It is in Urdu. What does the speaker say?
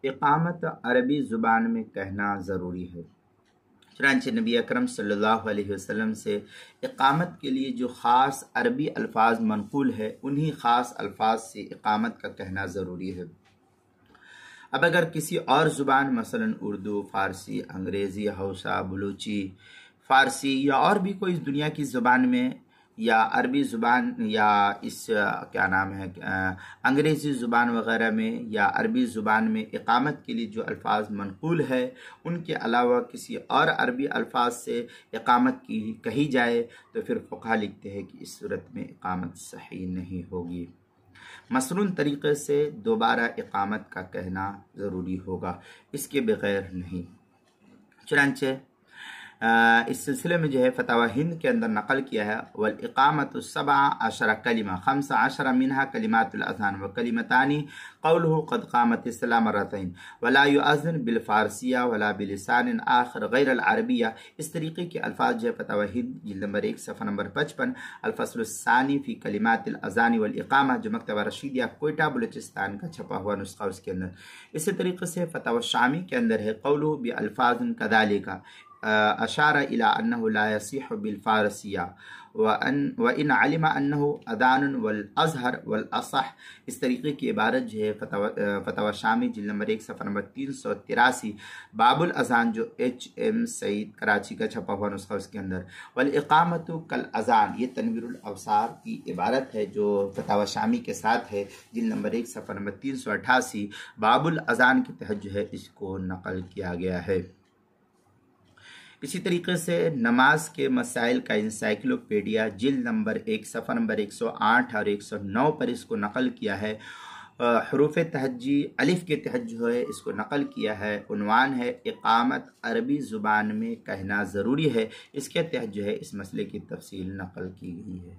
اقامت عربی زبان میں کہنا ضروری ہے۔ چنانچہ نبی اکرم صلی اللہ علیہ وسلم سے اقامت کے لیے جو خاص عربی الفاظ منقول ہے انہی خاص الفاظ سے اقامت کا کہنا ضروری ہے۔ اب اگر کسی اور زبان مثلا اردو، فارسی، انگریزی، ہausa، بلوچی، فارسی یا اور بھی کوئی اس دنیا کی زبان میں یا عربی زبان یا انگریزی زبان وغیرہ میں یا عربی زبان میں اقامت کے لیے جو الفاظ منقول ہے ان کے علاوہ کسی اور عربی الفاظ سے اقامت کی کہی جائے تو پھر فقہا لکھتے ہیں کہ اس صورت میں اقامت صحیح نہیں ہوگی، مصنون طریقے سے دوبارہ اقامت کا کہنا ضروری ہوگا، اس کے بغیر نہیں۔ چنانچہ اس سلسلے میں جو ہے فتاوی ہند کے اندر نقل کیا ہے والاقامت 17 کلمہ 15 منها کلمات الاذان وکلمتان قوله قد قامت الصلاة مرتين ولا يؤذن بالفارسیہ ولا بلسان آخر غیر العربیہ۔ اس طریقے کے الفاظ جو ہے فتاوی ہند جلد نمبر 1 صفحہ نمبر 55 الفصل الثانی فی کلمات الاذان والاقامہ جو مکتبہ رشیدیہ کوئٹہ بلوچستان کا چھپا ہوا نسخہ اس کے اندر۔ اسی طریقے سے فتاوی شامی کے اندر ہے قوله بالفاظ کذالک اشار الى انه لا يصح بالفارسیہ وان علم انه اذان والازہر والاصح۔ اس طریقے کی عبارت جو ہے فتاوی شامی جلد نمبر 1 صفحہ نمبر 383 باب الاذان جو HM سعید کراچی کا چھپا ہوا نسخہ اس کے اندر۔ والاقامت کالاذان یہ تنویر الاوصار کی عبارت ہے جو فتاوی شامی کے ساتھ ہے جلد نمبر 1 صفحہ نمبر 388 باب الاذان کے تحت جو ہے اس کو نقل کیا گیا ہے۔ اسی طریقے سے نماز کے مسائل کا انسائکلوپیڈیا جلد نمبر 1 صفحہ نمبر 108 اور 109 پر اس کو نقل کیا ہے۔ حروف تہجی الف کے تحت جو ہے اس کو نقل کیا ہے، عنوان ہے اقامت عربی زبان میں کہنا ضروری ہے، اس کے تحت جو ہے اس مسئلے کی تفصیل نقل کی گئی ہے۔